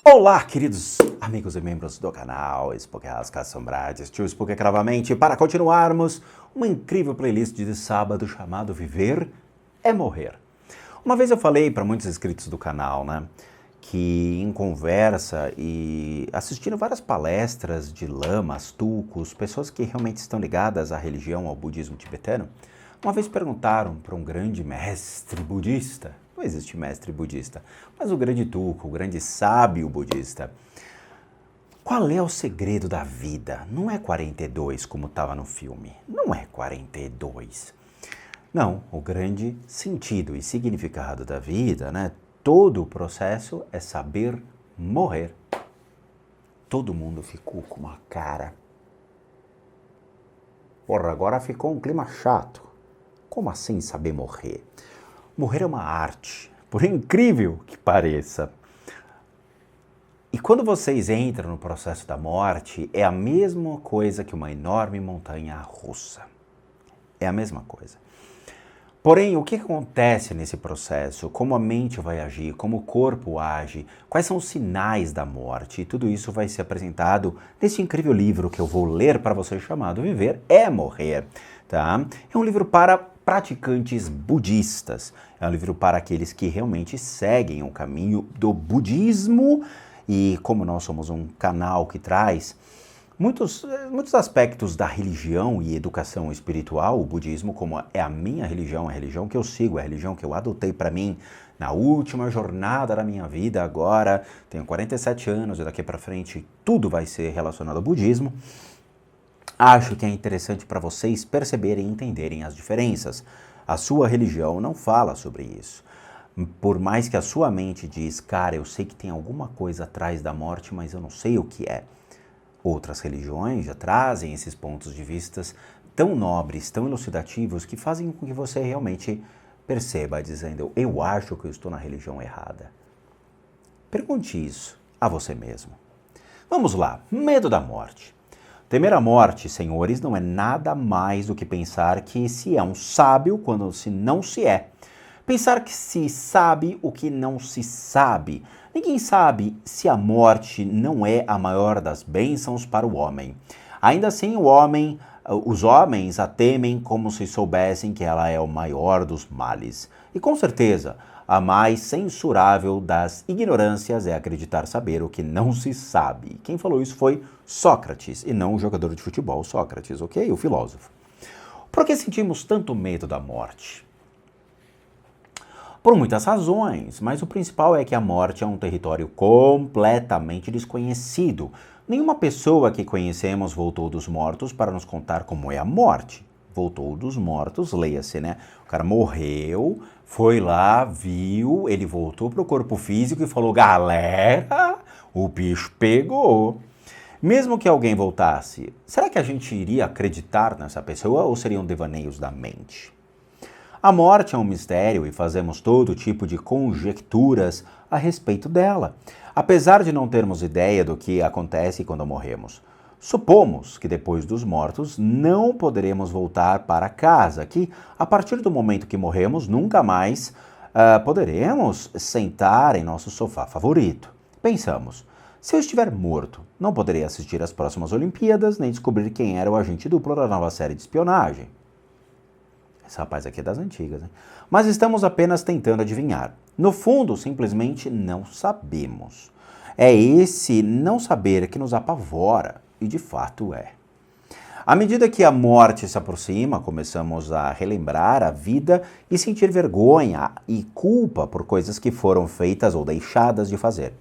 Olá, queridos amigos e membros do canal Spook Assombrados, tio Spook aqui novamente para continuarmos uma incrível playlist de sábado chamado Viver é Morrer. Uma vez eu falei para muitos inscritos do canal, que em conversa e assistindo várias palestras de lamas, tulkus, pessoas que realmente estão ligadas à religião, ao budismo tibetano, uma vez perguntaram para um grande mestre budista. Não existe mestre budista, mas o grande tulku, o grande sábio budista. Qual é o segredo da vida? Não é 42 como estava no filme. Não é 42. Não, o grande sentido e significado da vida, todo o processo é saber morrer. Todo mundo ficou com uma cara. Porra, agora ficou um clima chato. Como assim saber morrer? Morrer é uma arte, por incrível que pareça. E quando vocês entram no processo da morte, é a mesma coisa que uma enorme montanha russa. É a mesma coisa. Porém, o que acontece nesse processo? Como a mente vai agir? Como o corpo age? Quais são os sinais da morte? E tudo isso vai ser apresentado nesse incrível livro que eu vou ler para vocês chamado Viver é Morrer. Tá? É um livro para praticantes budistas. É um livro para aqueles que realmente seguem o caminho do budismo. E como nós somos um canal que traz muitos aspectos da religião e educação espiritual, o budismo, como é a minha religião, a religião que eu sigo, a religião que eu adotei para mim na última jornada da minha vida agora, tenho 47 anos e daqui para frente tudo vai ser relacionado ao budismo. Acho que é interessante para vocês perceberem e entenderem as diferenças. A sua religião não fala sobre isso. Por mais que a sua mente diz, cara, eu sei que tem alguma coisa atrás da morte, mas eu não sei o que é. Outras religiões já trazem esses pontos de vista tão nobres, tão elucidativos, que fazem com que você realmente perceba, dizendo, eu acho que eu estou na religião errada. Pergunte isso a você mesmo. Vamos lá, medo da morte. Temer a morte, senhores, não é nada mais do que pensar que se é um sábio quando se não se é. Pensar que se sabe o que não se sabe. Ninguém sabe se a morte não é a maior das bênçãos para o homem. Ainda assim, os homens a temem como se soubessem que ela é o maior dos males. E com certeza, a mais censurável das ignorâncias é acreditar saber o que não se sabe. Quem falou isso foi Sócrates, e não o jogador de futebol Sócrates, ok? O filósofo. Por que sentimos tanto medo da morte? Por muitas razões, mas o principal é que a morte é um território completamente desconhecido. Nenhuma pessoa que conhecemos voltou dos mortos para nos contar como é a morte. Voltou dos mortos, leia-se, O cara morreu, foi lá, viu, ele voltou pro corpo físico e falou, galera, o bicho pegou. Mesmo que alguém voltasse, será que a gente iria acreditar nessa pessoa ou seriam devaneios da mente? A morte é um mistério e fazemos todo tipo de conjecturas a respeito dela, apesar de não termos ideia do que acontece quando morremos. Supomos que depois dos mortos não poderemos voltar para casa, que a partir do momento que morremos nunca mais poderemos sentar em nosso sofá favorito. Pensamos, se eu estiver morto, não poderei assistir às próximas Olimpíadas nem descobrir quem era o agente duplo da nova série de espionagem. Esse rapaz aqui é das antigas, hein? Mas estamos apenas tentando adivinhar. No fundo, simplesmente não sabemos. É esse não saber que nos apavora, e de fato é. À medida que a morte se aproxima, começamos a relembrar a vida e sentir vergonha e culpa por coisas que foram feitas ou deixadas de fazer.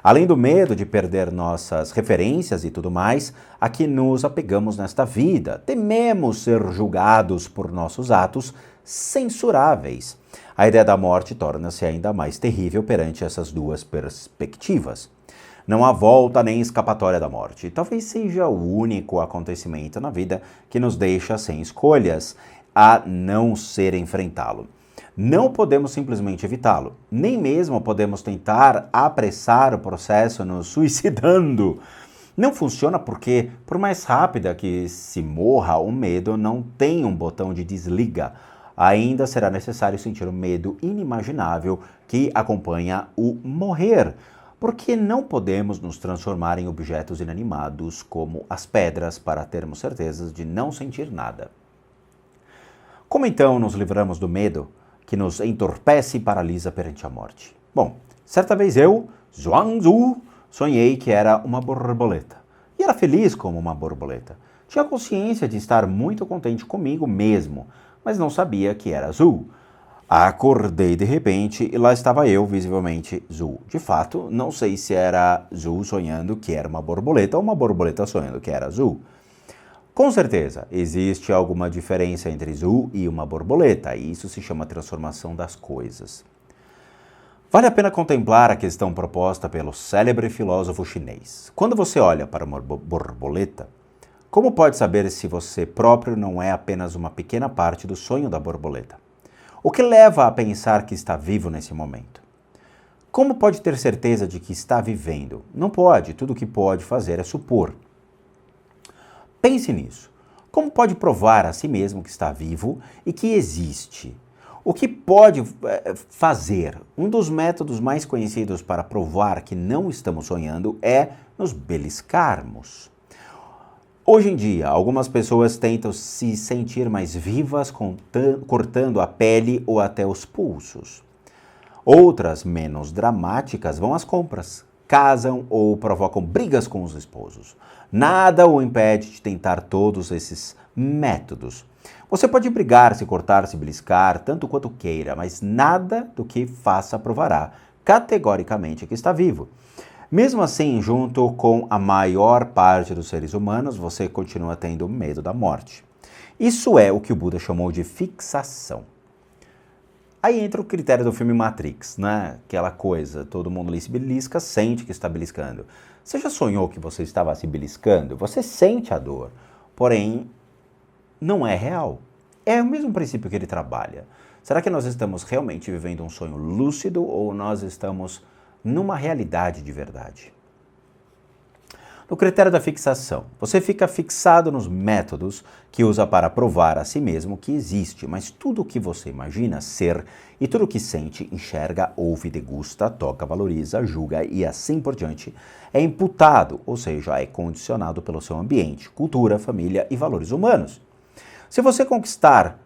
Além do medo de perder nossas referências e tudo mais, a que nos apegamos nesta vida, tememos ser julgados por nossos atos censuráveis. A ideia da morte torna-se ainda mais terrível perante essas duas perspectivas. Não há volta nem escapatória da morte. Talvez seja o único acontecimento na vida que nos deixa sem escolhas, a não ser enfrentá-lo. Não podemos simplesmente evitá-lo, nem mesmo podemos tentar apressar o processo nos suicidando. Não funciona porque, por mais rápida que se morra, o medo não tem um botão de desliga. Ainda será necessário sentir o medo inimaginável que acompanha o morrer. Porque não podemos nos transformar em objetos inanimados como as pedras para termos certezas de não sentir nada. Como então nos livramos do medo que nos entorpece e paralisa perante a morte? Bom, certa vez eu, Zhuangzi, sonhei que era uma borboleta. E era feliz como uma borboleta. Tinha consciência de estar muito contente comigo mesmo, mas não sabia que era Zhu. Acordei de repente e lá estava eu, visivelmente Zhu. De fato, não sei se era Zhu sonhando que era uma borboleta ou uma borboleta sonhando que era Zhu. Com certeza, existe alguma diferença entre Zhu e uma borboleta, e isso se chama transformação das coisas. Vale a pena contemplar a questão proposta pelo célebre filósofo chinês. Quando você olha para uma borboleta, como pode saber se você próprio não é apenas uma pequena parte do sonho da borboleta? O que leva a pensar que está vivo nesse momento? Como pode ter certeza de que está vivendo? Não pode, tudo o que pode fazer é supor. Pense nisso. Como pode provar a si mesmo que está vivo e que existe? O que pode fazer? Um dos métodos mais conhecidos para provar que não estamos sonhando é nos beliscarmos. Hoje em dia, algumas pessoas tentam se sentir mais vivas cortando a pele ou até os pulsos. Outras, menos dramáticas, vão às compras, casam ou provocam brigas com os esposos. Nada o impede de tentar todos esses métodos. Você pode brigar, se cortar, se beliscar, tanto quanto queira, mas nada do que faça provará categoricamente que está vivo. Mesmo assim, junto com a maior parte dos seres humanos, você continua tendo medo da morte. Isso é o que o Buda chamou de fixação. Aí entra o critério do filme Matrix, né? Aquela coisa, todo mundo ali se belisca, sente que está beliscando. Você já sonhou que você estava se beliscando? Você sente a dor, porém não é real. É o mesmo princípio que ele trabalha. Será que nós estamos realmente vivendo um sonho lúcido ou nós estamos numa realidade de verdade? No critério da fixação, você fica fixado nos métodos que usa para provar a si mesmo que existe, mas tudo o que você imagina ser e tudo o que sente, enxerga, ouve, degusta, toca, valoriza, julga e assim por diante é imputado, ou seja, é condicionado pelo seu ambiente, cultura, família e valores humanos. Se você conquistar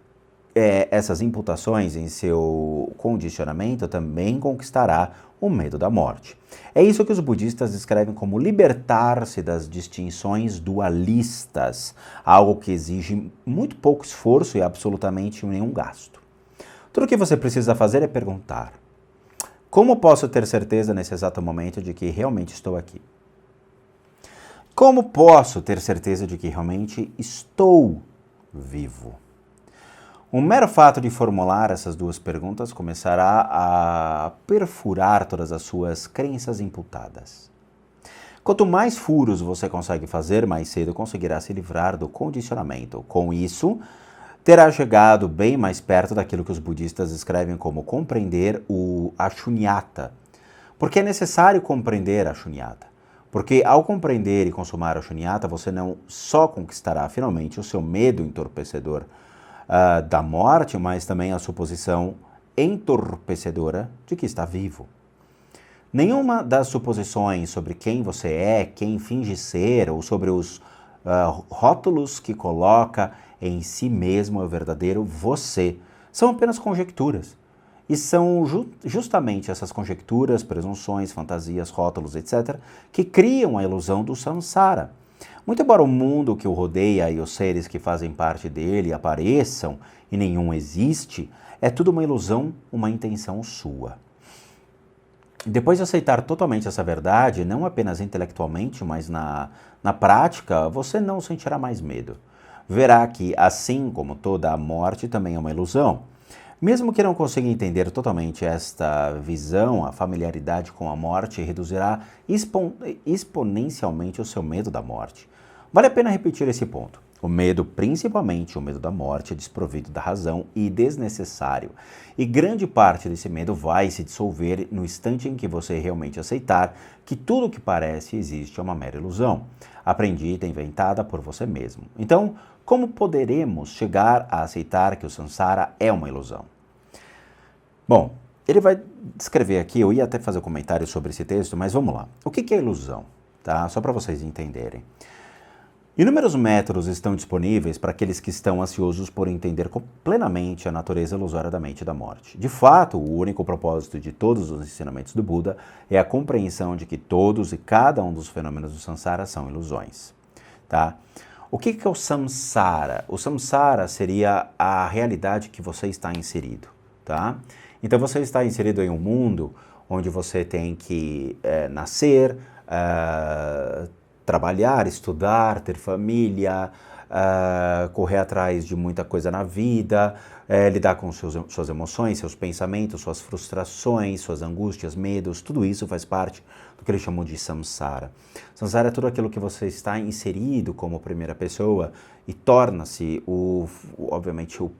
essas imputações em seu condicionamento, também conquistará o medo da morte. É isso que os budistas descrevem como libertar-se das distinções dualistas, algo que exige muito pouco esforço e absolutamente nenhum gasto. Tudo o que você precisa fazer é perguntar: como posso ter certeza nesse exato momento de que realmente estou aqui? Como posso ter certeza de que realmente estou vivo? O mero fato de formular essas duas perguntas começará a perfurar todas as suas crenças imputadas. Quanto mais furos você consegue fazer, mais cedo conseguirá se livrar do condicionamento. Com isso, terá chegado bem mais perto daquilo que os budistas escrevem como compreender a shunyata. Porque é necessário compreender a shunyata. Porque ao compreender e consumar a shunyata, você não só conquistará finalmente o seu medo entorpecedor da morte, mas também a suposição entorpecedora de que está vivo. Nenhuma das suposições sobre quem você é, quem finge ser, ou sobre os rótulos que coloca em si mesmo é o verdadeiro você, são apenas conjecturas. E são justamente essas conjecturas, presunções, fantasias, rótulos, etc., que criam a ilusão do samsara. Muito embora o mundo que o rodeia e os seres que fazem parte dele apareçam e nenhum existe, é tudo uma ilusão, uma intenção sua. Depois de aceitar totalmente essa verdade, não apenas intelectualmente, mas na prática, você não sentirá mais medo. Verá que, assim como toda a morte, também é uma ilusão. Mesmo que não consiga entender totalmente esta visão, a familiaridade com a morte reduzirá exponencialmente o seu medo da morte. Vale a pena repetir esse ponto. O medo, principalmente o medo da morte, é desprovido da razão e desnecessário. E grande parte desse medo vai se dissolver no instante em que você realmente aceitar que tudo o que parece existe é uma mera ilusão, aprendida, inventada por você mesmo. Então, como poderemos chegar a aceitar que o samsara é uma ilusão? Bom, Ele vai descrever aqui, eu ia até fazer um comentário sobre esse texto, mas vamos lá. O que é ilusão? Tá? Só para vocês entenderem. Inúmeros métodos estão disponíveis para aqueles que estão ansiosos por entender plenamente a natureza ilusória da mente e da morte. De fato, o único propósito de todos os ensinamentos do Buda é a compreensão de que todos e cada um dos fenômenos do samsara são ilusões. Tá? O que é o samsara? O samsara seria a realidade que você está inserido. Tá? Então você está inserido em um mundo onde você tem que nascer, trabalhar, estudar, ter família, correr atrás de muita coisa na vida, lidar com suas emoções, seus pensamentos, suas frustrações, suas angústias, medos, tudo isso faz parte do que eles chamam de samsara. Samsara é tudo aquilo que você está inserido como primeira pessoa e torna-se, obviamente, o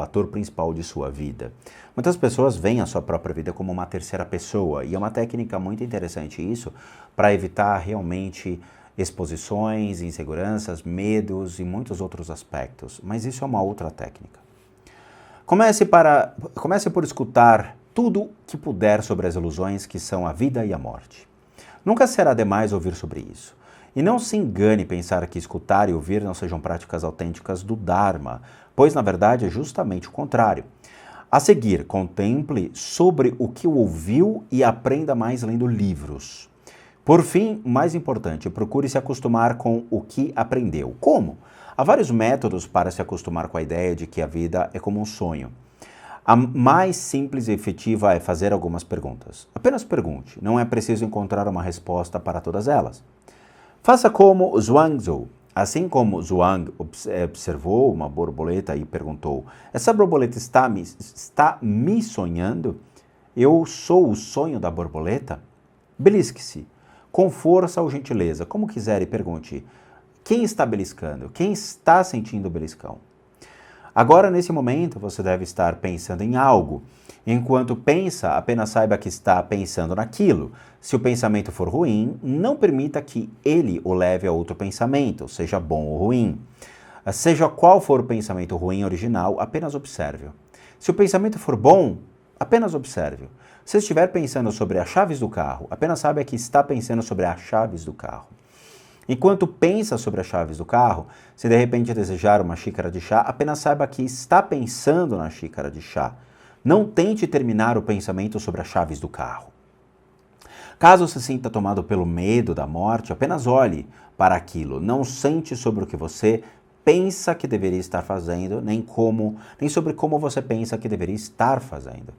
ator principal de sua vida. Muitas pessoas veem a sua própria vida como uma terceira pessoa e é uma técnica muito interessante isso para evitar realmente exposições, inseguranças, medos e muitos outros aspectos. Mas isso é uma outra técnica. Comece por escutar tudo que puder sobre as ilusões que são a vida e a morte. Nunca será demais ouvir sobre isso. E não se engane pensar que escutar e ouvir não sejam práticas autênticas do Dharma, pois na verdade é justamente o contrário. A seguir, contemple sobre o que ouviu e aprenda mais lendo livros. Por fim, mais importante, procure se acostumar com o que aprendeu. Como? Há vários métodos para se acostumar com a ideia de que a vida é como um sonho. A mais simples e efetiva é fazer algumas perguntas. Apenas pergunte, não é preciso encontrar uma resposta para todas elas. Faça como Zhuangzi. Assim como Zhuang observou uma borboleta e perguntou: essa borboleta está me sonhando? Eu sou o sonho da borboleta? Belisque-se, com força ou gentileza, como quiser, e pergunte: quem está beliscando? Quem está sentindo o beliscão? Agora, nesse momento, você deve estar pensando em algo. Enquanto pensa, apenas saiba que está pensando naquilo. Se o pensamento for ruim, não permita que ele o leve a outro pensamento, seja bom ou ruim. Seja qual for o pensamento ruim original, apenas observe-o. Se o pensamento for bom, apenas observe-o. Se estiver pensando sobre as chaves do carro, apenas saiba que está pensando sobre as chaves do carro. Enquanto pensa sobre as chaves do carro, se de repente desejar uma xícara de chá, apenas saiba que está pensando na xícara de chá. Não tente terminar o pensamento sobre as chaves do carro. Caso se sinta tomado pelo medo da morte, apenas olhe para aquilo. Não sente sobre o que você pensa que deveria estar fazendo, nem sobre como você pensa que deveria estar fazendo.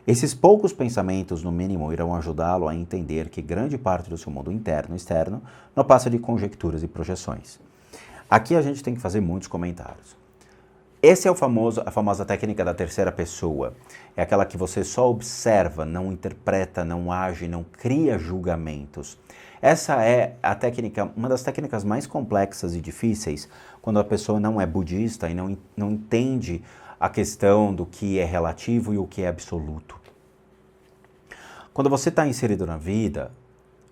Esses poucos pensamentos, no mínimo, irão ajudá-lo a entender que grande parte do seu mundo interno e externo não passa de conjecturas e projeções. Aqui a gente tem que fazer muitos comentários. Essa é a famosa técnica da terceira pessoa. É aquela que você só observa, não interpreta, não age, não cria julgamentos. Essa é a técnica, uma das técnicas mais complexas e difíceis quando a pessoa não é budista e não entende a questão do que é relativo e o que é absoluto. Quando você está inserido na vida,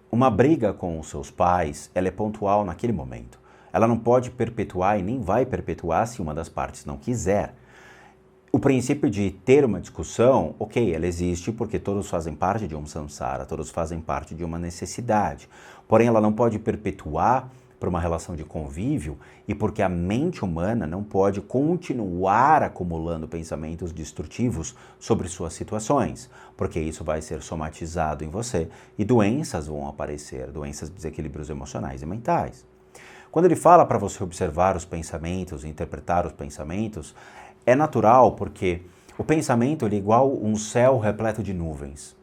uma briga com os seus pais, ela é pontual naquele momento. Ela não pode perpetuar e nem vai perpetuar se uma das partes não quiser. O princípio de ter uma discussão, ok, ela existe porque todos fazem parte de um samsara, todos fazem parte de uma necessidade. Porém, ela não pode perpetuar por uma relação de convívio e porque a mente humana não pode continuar acumulando pensamentos destrutivos sobre suas situações, porque isso vai ser somatizado em você e doenças vão aparecer, doenças de desequilíbrios emocionais e mentais. Quando ele fala para você observar os pensamentos, interpretar os pensamentos, é natural porque o pensamento ele é igual um céu repleto de nuvens.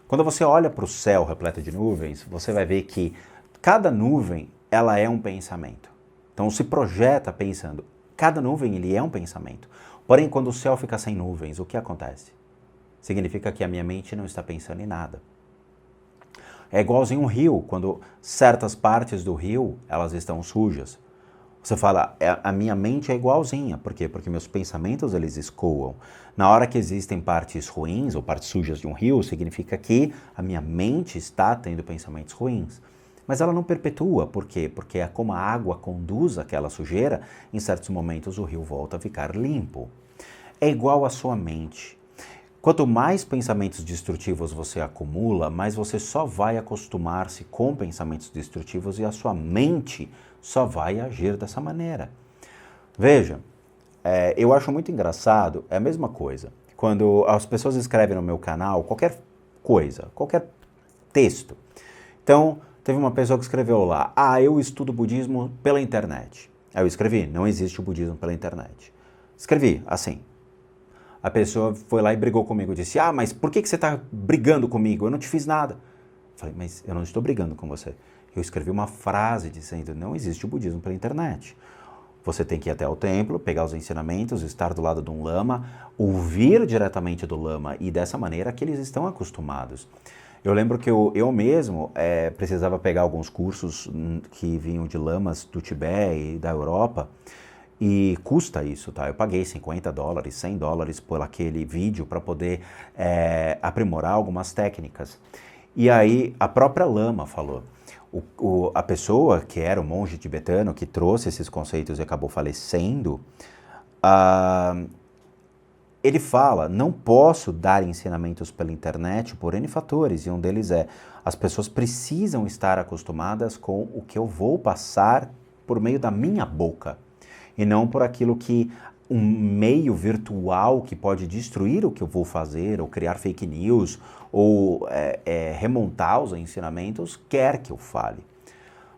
Quando você olha para o céu repleto de nuvens, você vai ver que cada nuvem ela é um pensamento. Então se projeta pensando. Cada nuvem ele é um pensamento. Porém, quando o céu fica sem nuvens, o que acontece? Significa que a minha mente não está pensando em nada. É igualzinho um rio, quando certas partes do rio elas estão sujas. Você fala, a minha mente é igualzinha. Por quê? Porque meus pensamentos eles escoam. Na hora que existem partes ruins ou partes sujas de um rio, significa que a minha mente está tendo pensamentos ruins. Mas ela não perpetua. Por quê? Porque é como a água conduz aquela sujeira, em certos momentos o rio volta a ficar limpo. É igual à sua mente. Quanto mais pensamentos destrutivos você acumula, mais você só vai acostumar-se com pensamentos destrutivos e a sua mente só vai agir dessa maneira. Veja, eu acho muito engraçado, é a mesma coisa. Quando as pessoas escrevem no meu canal qualquer coisa, qualquer texto. Então, teve uma pessoa que escreveu lá, eu estudo budismo pela internet. Aí eu escrevi, não existe o budismo pela internet. Escrevi assim. A pessoa foi lá e brigou comigo, disse, mas por que você está brigando comigo? Eu não te fiz nada. Falei, mas eu não estou brigando com você. Eu escrevi uma frase dizendo, não existe o budismo pela internet. Você tem que ir até o templo, pegar os ensinamentos, estar do lado de um lama, ouvir diretamente do lama e dessa maneira que eles estão acostumados. Eu lembro que eu mesmo precisava pegar alguns cursos que vinham de lamas do Tibete e da Europa e custa isso, tá? Eu paguei $50, $100 por aquele vídeo para poder aprimorar algumas técnicas. E aí a própria lama falou. A pessoa que era o monge tibetano que trouxe esses conceitos e acabou falecendo, ele fala, não posso dar ensinamentos pela internet por N fatores, e um deles as pessoas precisam estar acostumadas com o que eu vou passar por meio da minha boca, e não por aquilo que um meio virtual que pode destruir o que eu vou fazer, ou criar fake news, ou remontar os ensinamentos, quer que eu fale.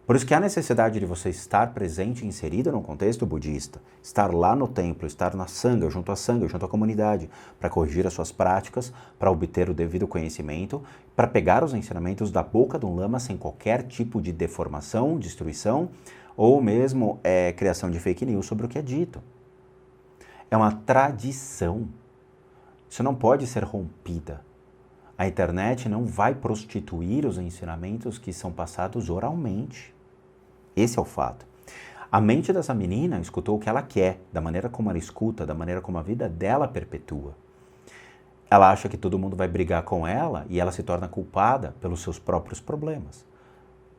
Por isso que há necessidade de você estar presente e inserido no contexto budista, estar lá no templo, estar na sangha, junto à comunidade, para corrigir as suas práticas, para obter o devido conhecimento, para pegar os ensinamentos da boca de um lama sem qualquer tipo de deformação, destruição, ou mesmo criação de fake news sobre o que é dito. É uma tradição. Isso não pode ser rompida. A internet não vai prostituir os ensinamentos que são passados oralmente. Esse é o fato. A mente dessa menina escutou o que ela quer, da maneira como ela escuta, da maneira como a vida dela perpetua. Ela acha que todo mundo vai brigar com ela e ela se torna culpada pelos seus próprios problemas.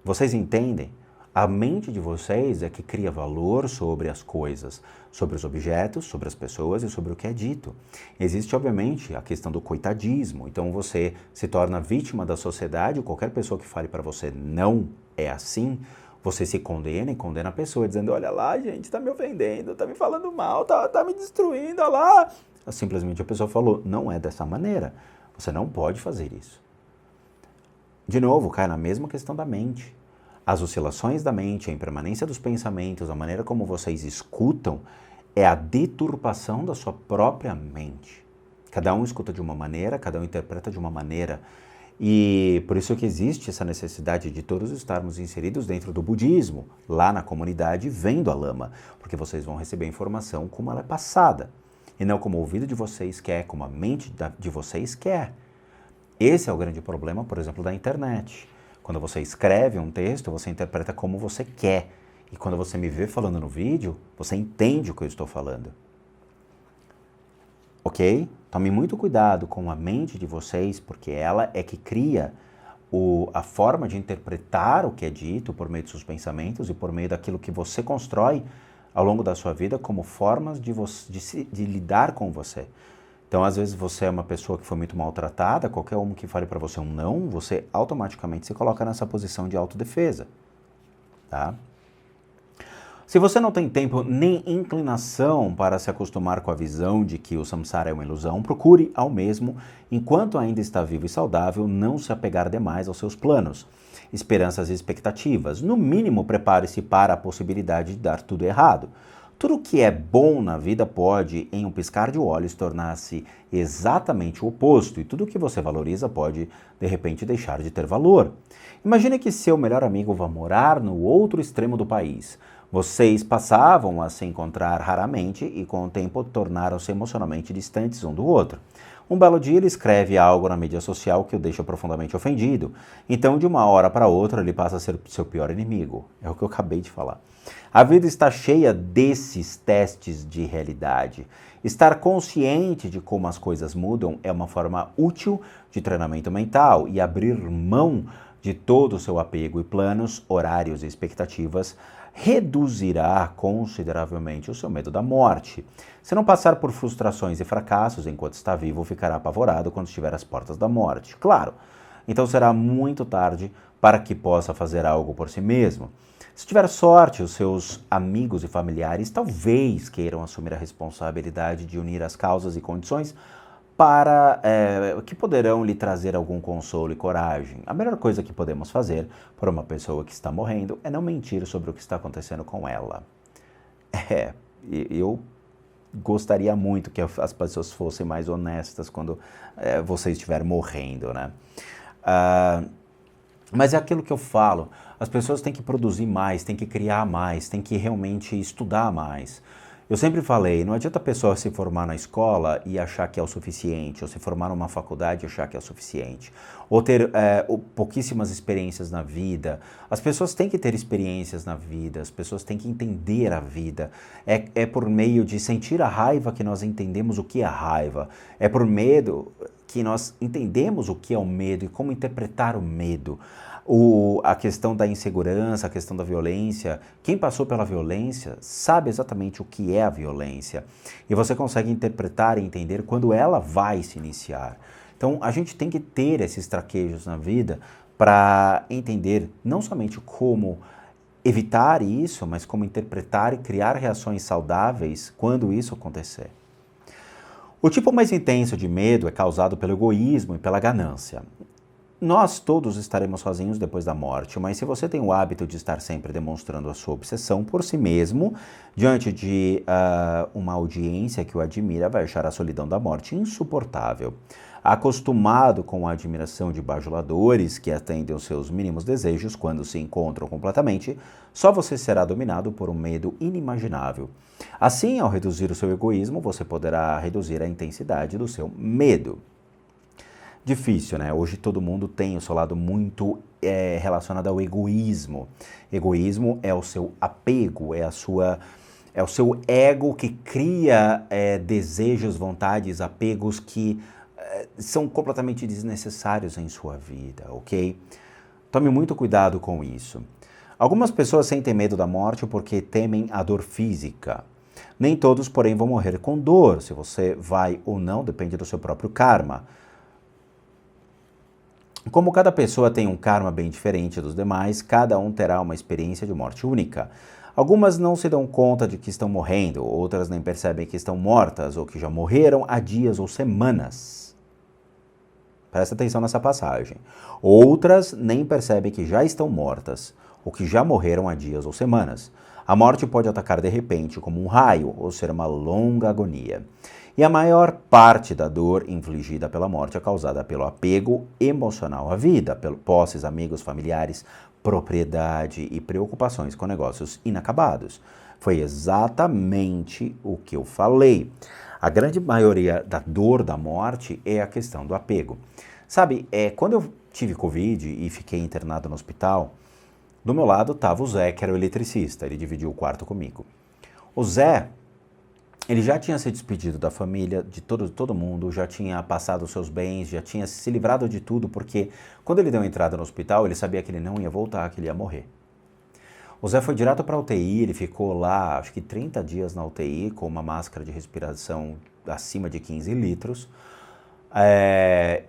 Vocês entendem? A mente de vocês é que cria valor sobre as coisas, sobre os objetos, sobre as pessoas e sobre o que é dito. Existe, obviamente, a questão do coitadismo. Então você se torna vítima da sociedade, qualquer pessoa que fale para você não é assim, você se condena e condena a pessoa, dizendo, olha lá, gente, tá me ofendendo, tá me falando mal, tá me destruindo, olha lá. Simplesmente a pessoa falou, não é dessa maneira, você não pode fazer isso. De novo, cai na mesma questão da mente. As oscilações da mente, a impermanência dos pensamentos, a maneira como vocês escutam, é a deturpação da sua própria mente. Cada um escuta de uma maneira, cada um interpreta de uma maneira. E por isso que existe essa necessidade de todos estarmos inseridos dentro do budismo, lá na comunidade, vendo a lama, porque vocês vão receber a informação como ela é passada, e não como o ouvido de vocês quer, como a mente de vocês quer. Esse é o grande problema, por exemplo, da internet. Quando você escreve um texto, você interpreta como você quer. E quando você me vê falando no vídeo, você entende o que eu estou falando. Ok? Tome muito cuidado com a mente de vocês, porque ela é que cria a forma de interpretar o que é dito por meio dos seus pensamentos e por meio daquilo que você constrói ao longo da sua vida como formas de lidar com você. Então, às vezes, você é uma pessoa que foi muito maltratada, qualquer um que fale para você um não, você automaticamente se coloca nessa posição de autodefesa, tá? Se você não tem tempo nem inclinação para se acostumar com a visão de que o samsara é uma ilusão, procure, ao mesmo, enquanto ainda está vivo e saudável, não se apegar demais aos seus planos, esperanças e expectativas. No mínimo, prepare-se para a possibilidade de dar tudo errado. Tudo que é bom na vida pode, em um piscar de olhos, tornar-se exatamente o oposto, e tudo que você valoriza pode, de repente, deixar de ter valor. Imagine que seu melhor amigo vá morar no outro extremo do país. Vocês passavam a se encontrar raramente e, com o tempo, tornaram-se emocionalmente distantes um do outro. Um belo dia ele escreve algo na mídia social que o deixa profundamente ofendido. Então, de uma hora para outra, ele passa a ser seu pior inimigo. É o que eu acabei de falar. A vida está cheia desses testes de realidade. Estar consciente de como as coisas mudam é uma forma útil de treinamento mental, e abrir mão de todo o seu apego e planos, horários e expectativas reduzirá consideravelmente o seu medo da morte. Se não passar por frustrações e fracassos enquanto está vivo, ficará apavorado quando estiver às portas da morte. Claro, então será muito tarde para que possa fazer algo por si mesmo. Se tiver sorte, os seus amigos e familiares talvez queiram assumir a responsabilidade de unir as causas e condições para que poderão lhe trazer algum consolo e coragem. A melhor coisa que podemos fazer por uma pessoa que está morrendo é não mentir sobre o que está acontecendo com ela. Eu gostaria muito que as pessoas fossem mais honestas quando você estiver morrendo, né? Mas é aquilo que eu falo, as pessoas têm que produzir mais, têm que criar mais, têm que realmente estudar mais. Eu sempre falei, não adianta a pessoa se formar na escola e achar que é o suficiente, ou se formar numa faculdade e achar que é o suficiente, ou ter pouquíssimas experiências na vida. As pessoas têm que ter experiências na vida, as pessoas têm que entender a vida. É por meio de sentir a raiva que nós entendemos o que é a raiva. É por medo que nós entendemos o que é o medo e como interpretar o medo. A questão da insegurança, a questão da violência. Quem passou pela violência sabe exatamente o que é a violência. E você consegue interpretar e entender quando ela vai se iniciar. Então, a gente tem que ter esses traquejos na vida para entender não somente como evitar isso, mas como interpretar e criar reações saudáveis quando isso acontecer. O tipo mais intenso de medo é causado pelo egoísmo e pela ganância. Nós todos estaremos sozinhos depois da morte, mas se você tem o hábito de estar sempre demonstrando a sua obsessão por si mesmo, diante de uma audiência que o admira, vai achar a solidão da morte insuportável. Acostumado com a admiração de bajuladores que atendem os seus mínimos desejos quando se encontram completamente, só você será dominado por um medo inimaginável. Assim, ao reduzir o seu egoísmo, você poderá reduzir a intensidade do seu medo. Difícil, né? Hoje todo mundo tem o seu lado muito relacionado ao egoísmo. Egoísmo é o seu apego, é o seu ego que cria desejos, vontades, apegos que são completamente desnecessários em sua vida, ok? Tome muito cuidado com isso. Algumas pessoas sentem medo da morte porque temem a dor física. Nem todos, porém, vão morrer com dor. Se você vai ou não, depende do seu próprio karma. Como cada pessoa tem um karma bem diferente dos demais, cada um terá uma experiência de morte única. Algumas não se dão conta de que estão morrendo, outras nem percebem que estão mortas ou que já morreram há dias ou semanas. Presta atenção nessa passagem. Outras nem percebem que já estão mortas ou que já morreram há dias ou semanas. A morte pode atacar de repente como um raio ou ser uma longa agonia. E a maior parte da dor infligida pela morte é causada pelo apego emocional à vida, pelo posses, amigos, familiares, propriedade e preocupações com negócios inacabados. Foi exatamente o que eu falei. A grande maioria da dor da morte é a questão do apego. Sabe, quando eu tive Covid e fiquei internado no hospital, do meu lado estava o Zé, que era o eletricista, ele dividiu o quarto comigo. O Zé, ele já tinha se despedido da família, de todo mundo, já tinha passado os seus bens, já tinha se livrado de tudo, porque quando ele deu entrada no hospital, ele sabia que ele não ia voltar, que ele ia morrer. O Zé foi direto para a UTI, ele ficou lá, acho que 30 dias na UTI, com uma máscara de respiração acima de 15 litros.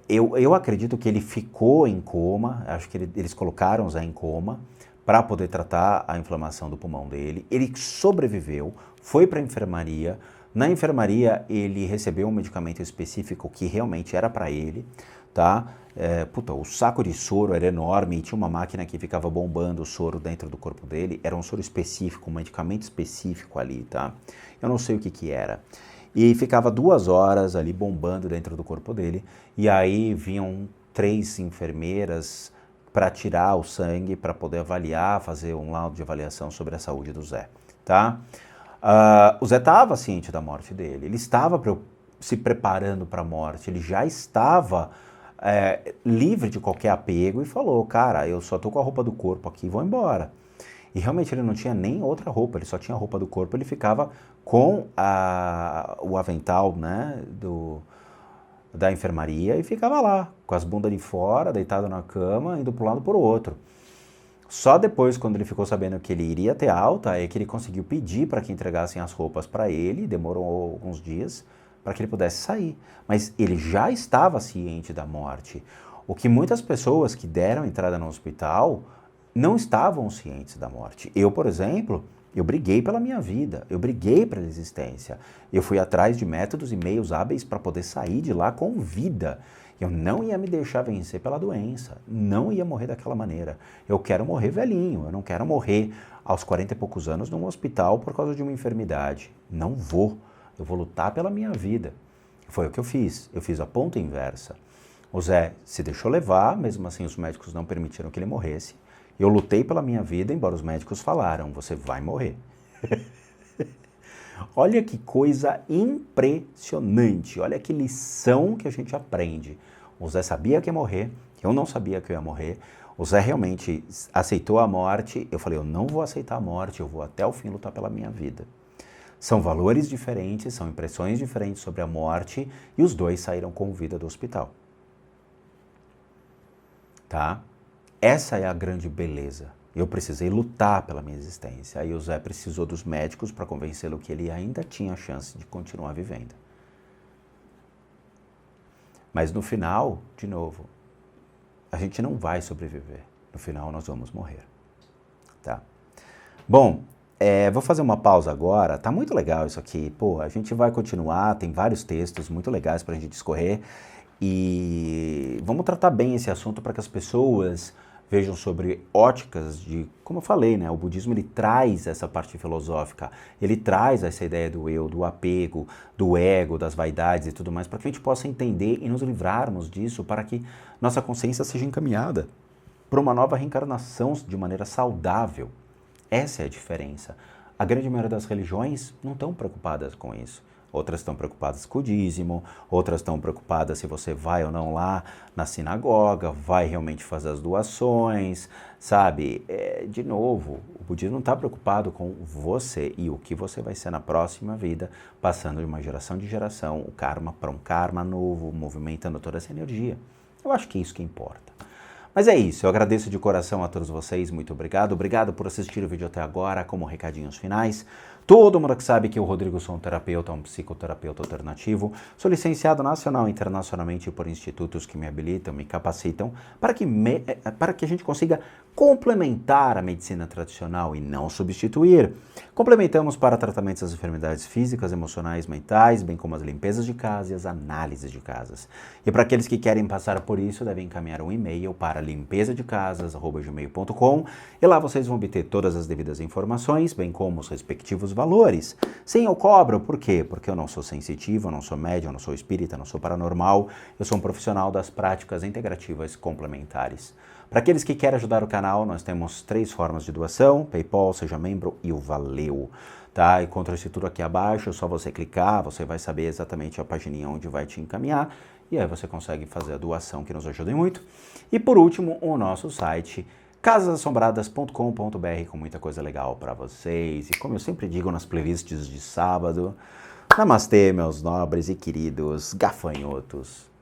Eu acredito que ele ficou em coma, acho que eles colocaram o Zé em coma, para poder tratar a inflamação do pulmão dele. Ele sobreviveu, foi para a enfermaria. Na enfermaria, ele recebeu um medicamento específico que realmente era para ele, tá? O saco de soro era enorme e tinha uma máquina que ficava bombando o soro dentro do corpo dele. Era um soro específico, um medicamento específico ali, tá? Eu não sei o que era. E ficava 2 horas ali bombando dentro do corpo dele. E aí vinham 3 enfermeiras para tirar o sangue, para poder avaliar, fazer um laudo de avaliação sobre a saúde do Zé, tá? O Zé estava ciente da morte dele, ele estava se preparando para a morte, ele já estava livre de qualquer apego e falou, cara, eu só tô com a roupa do corpo aqui, vou embora. E realmente ele não tinha nem outra roupa, ele só tinha a roupa do corpo, ele ficava com o avental, né, da enfermaria e ficava lá, com as bundas de fora, deitado na cama, indo para um lado para o outro. Só depois, quando ele ficou sabendo que ele iria ter alta, é que ele conseguiu pedir para que entregassem as roupas para ele, demorou alguns dias para que ele pudesse sair. Mas ele já estava ciente da morte. O que muitas pessoas que deram entrada no hospital não estavam cientes da morte. Eu, por exemplo, eu briguei pela minha vida, eu briguei pela existência. Eu fui atrás de métodos e meios hábeis para poder sair de lá com vida. Eu não ia me deixar vencer pela doença, não ia morrer daquela maneira. Eu quero morrer velhinho, eu não quero morrer aos 40 e poucos anos num hospital por causa de uma enfermidade. Não vou, eu vou lutar pela minha vida. Foi o que eu fiz a ponta inversa. O Zé se deixou levar, mesmo assim os médicos não permitiram que ele morresse. Eu lutei pela minha vida, embora os médicos falaram, você vai morrer. Olha que coisa impressionante, olha que lição que a gente aprende. O Zé sabia que ia morrer, eu não sabia que eu ia morrer. O Zé realmente aceitou a morte, eu falei, eu não vou aceitar a morte, eu vou até o fim lutar pela minha vida. São valores diferentes, são impressões diferentes sobre a morte e os dois saíram com vida do hospital. Tá? Essa é a grande beleza. Eu precisei lutar pela minha existência. Aí o Zé precisou dos médicos para convencê-lo que ele ainda tinha chance de continuar vivendo. Mas no final, de novo, a gente não vai sobreviver. No final nós vamos morrer. Tá? Bom, vou fazer uma pausa agora. Tá muito legal isso aqui. Pô, a gente vai continuar, tem vários textos muito legais para a gente discorrer. E vamos tratar bem esse assunto para que as pessoas vejam sobre óticas de, como eu falei, né? O budismo ele traz essa parte filosófica, ele traz essa ideia do eu, do apego, do ego, das vaidades e tudo mais, para que a gente possa entender e nos livrarmos disso, para que nossa consciência seja encaminhada para uma nova reencarnação de maneira saudável. Essa é a diferença. A grande maioria das religiões não estão preocupadas com isso. Outras estão preocupadas com o dízimo, outras estão preocupadas se você vai ou não lá na sinagoga, vai realmente fazer as doações, sabe? De novo, o budismo não está preocupado com você e o que você vai ser na próxima vida, passando de uma geração de geração, o karma para um karma novo, movimentando toda essa energia. Eu acho que é isso que importa. Mas é isso, eu agradeço de coração a todos vocês, muito obrigado. Obrigado por assistir o vídeo até agora, como recadinhos finais. Todo mundo que sabe que eu, Rodrigo, sou um terapeuta, um psicoterapeuta alternativo. Sou licenciado nacional e internacionalmente por institutos que me habilitam, me capacitam, para que a gente consiga complementar a medicina tradicional e não substituir. Complementamos para tratamentos das enfermidades físicas, emocionais, mentais, bem como as limpezas de casa e as análises de casas. E para aqueles que querem passar por isso, devem encaminhar um e-mail para limpezadecasas@gmail.com e lá vocês vão obter todas as devidas informações, bem como os respectivos valores. Sim, eu cobro, por quê? Porque eu não sou sensitivo, eu não sou médium, eu não sou espírita, eu não sou paranormal, eu sou um profissional das práticas integrativas complementares. Para aqueles que querem ajudar o canal, nós temos 3 formas de doação: PayPal, Seja Membro e o Valeu. Tá? Encontra isso tudo aqui abaixo, é só você clicar, você vai saber exatamente a pagininha onde vai te encaminhar, e aí você consegue fazer a doação que nos ajuda muito. E por último, o nosso site, casasassombradas.com.br, com muita coisa legal para vocês. E como eu sempre digo nas playlists de sábado, namastê, meus nobres e queridos gafanhotos.